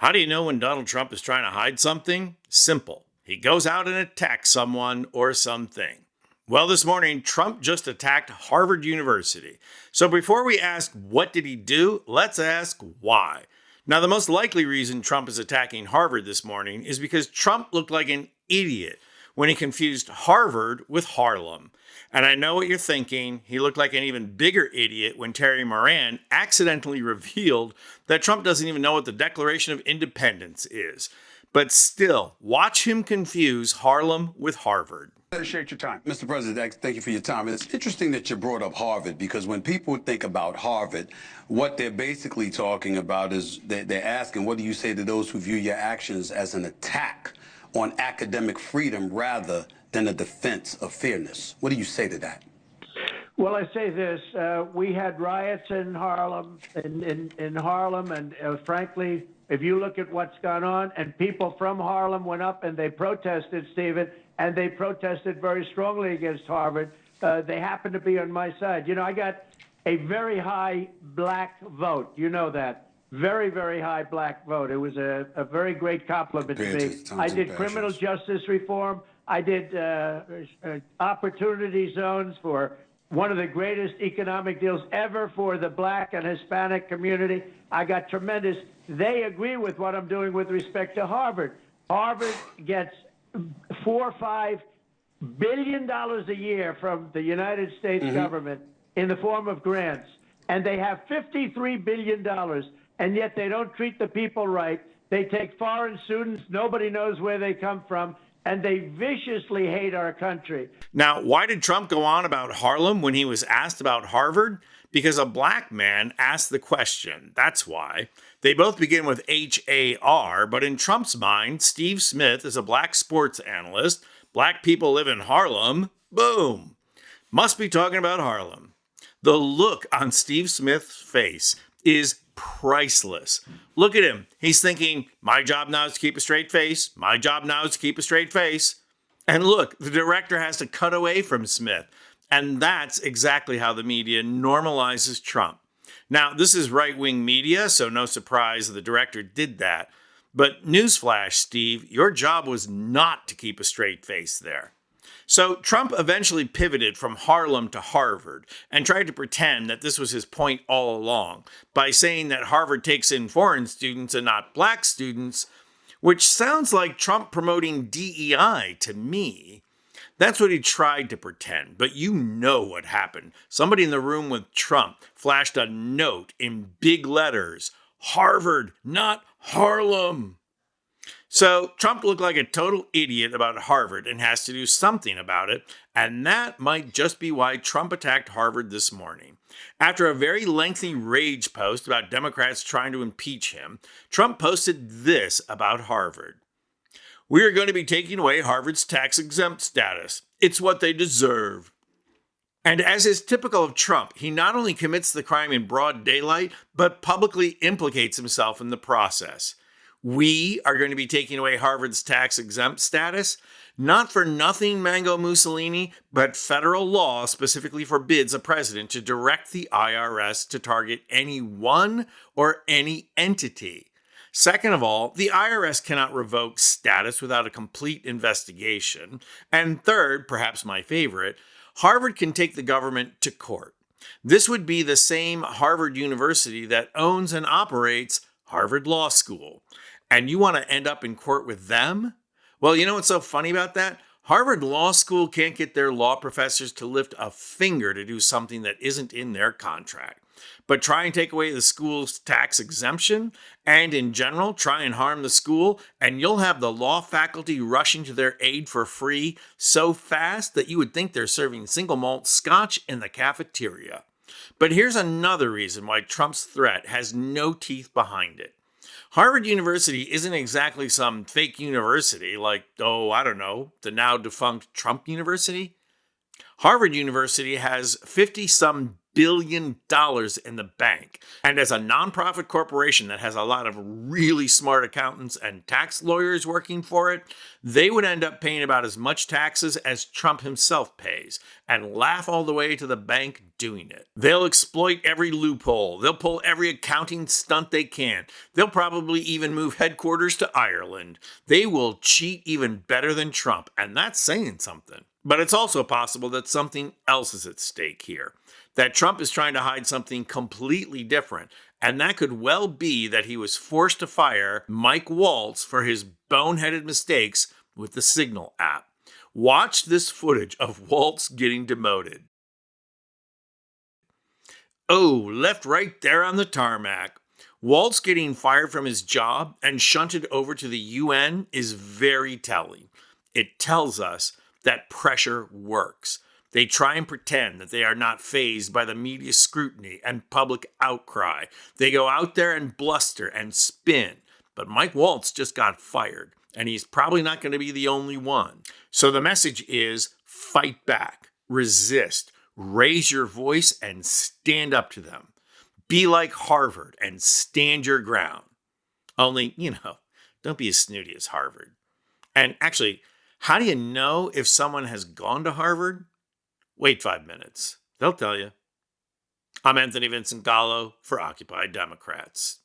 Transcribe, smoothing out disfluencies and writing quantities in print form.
How do you know when Donald Trump is trying to hide something? Simple. He goes out and attacks someone or something. Well, this morning, Trump just attacked Harvard University. So before we ask what did he do, let's ask why. Now, the most likely reason Trump is attacking Harvard this morning is because Trump looked like an idiot when he confused Harvard with Harlem. And I know what you're thinking. He looked like an even bigger idiot when Terry Moran accidentally revealed that Trump doesn't even know what the Declaration of Independence is. But still, watch him confuse Harlem with Harvard. Appreciate your time. Mr. President, thank you for your time. It's interesting that you brought up Harvard because when people think about Harvard, what they're basically talking about is they're asking, what do you say to those who view your actions as an attack on academic freedom rather than a defense of fairness? What do you say to that? Well, I say this: we had riots in Harlem, in Harlem, and frankly, if you look at what's gone on, and people from Harlem went up and they protested, Stephen, and they protested very strongly against Harvard. They happened to be on my side. You know, I got a very high black vote. You know that. Very, very high black vote. It was a very great compliment to me. I did criminal justice reform. I did opportunity zones for one of the greatest economic deals ever for the black and Hispanic community. I got tremendous. They agree with what I'm doing with respect to Harvard. Harvard gets $4 or $5 billion a year from the United States government in the form of grants, and they have $53 billion, and yet they don't treat the people right. They take foreign students, nobody knows where they come from, and they viciously hate our country. Now, why did Trump go on about Harlem when he was asked about Harvard? Because a black man asked the question. That's why. They both begin with H-A-R, but in Trump's mind, Steve Smith is a black sports analyst. Black people live in Harlem. Boom. Must be talking about Harlem. The look on Steve Smith's face is priceless. Look at him. He's thinking, my job now is to keep a straight face. My job now is to keep a straight face. And look, the director has to cut away from Smith. And that's exactly how the media normalizes Trump. Now, this is right-wing media, so no surprise the director did that. But newsflash, Steve, your job was not to keep a straight face there. So Trump eventually pivoted from Harlem to Harvard and tried to pretend that this was his point all along by saying that Harvard takes in foreign students and not black students, which sounds like Trump promoting DEI to me. That's what he tried to pretend, but you know what happened. Somebody in the room with Trump flashed a note in big letters, Harvard, not Harlem. So Trump looked like a total idiot about Harvard and has to do something about it, and that might just be why Trump attacked Harvard this morning. After a very lengthy rage post about Democrats trying to impeach him, Trump posted this about Harvard. We are going to be taking away Harvard's tax-exempt status. It's what they deserve. And as is typical of Trump, he not only commits the crime in broad daylight, but publicly implicates himself in the process. We are going to be taking away Harvard's tax-exempt status, not for nothing, Mango Mussolini, but federal law specifically forbids a president to direct the IRS to target anyone or any entity. Second of all, the IRS cannot revoke status without a complete investigation. And third, perhaps my favorite, Harvard can take the government to court. This would be the same Harvard University that owns and operates Harvard Law School. And you want to end up in court with them? Well, you know what's so funny about that? Harvard Law School can't get their law professors to lift a finger to do something that isn't in their contract. But try and take away the school's tax exemption, and in general, try and harm the school, and you'll have the law faculty rushing to their aid for free so fast that you would think they're serving single malt scotch in the cafeteria. But here's another reason why Trump's threat has no teeth behind it. Harvard University isn't exactly some fake university like, the now defunct Trump University. Harvard University has 50 some billion dollars in the bank. And as a nonprofit corporation that has a lot of really smart accountants and tax lawyers working for it, they would end up paying about as much taxes as Trump himself pays and laugh all the way to the bank doing it. They'll exploit every loophole. They'll pull every accounting stunt they can. They'll probably even move headquarters to Ireland. They will cheat even better than Trump, and that's saying something. But it's also possible that something else is at stake here, that Trump is trying to hide something completely different, and that could well be that he was forced to fire Mike Waltz for his boneheaded mistakes with the Signal app. Watch this footage of Waltz getting demoted. Oh, left right there on the tarmac. Waltz getting fired from his job and shunted over to the UN is very telling. It tells us that pressure works. They try and pretend that they are not fazed by the media scrutiny and public outcry. They go out there and bluster and spin. But Mike Waltz just got fired, and he's probably not going to be the only one. So the message is fight back, resist, raise your voice, and stand up to them. Be like Harvard and stand your ground. Only, don't be as snooty as Harvard. And actually, how do you know if someone has gone to Harvard? Wait 5 minutes. They'll tell you. I'm Anthony Vincent Gallo for Occupy Democrats.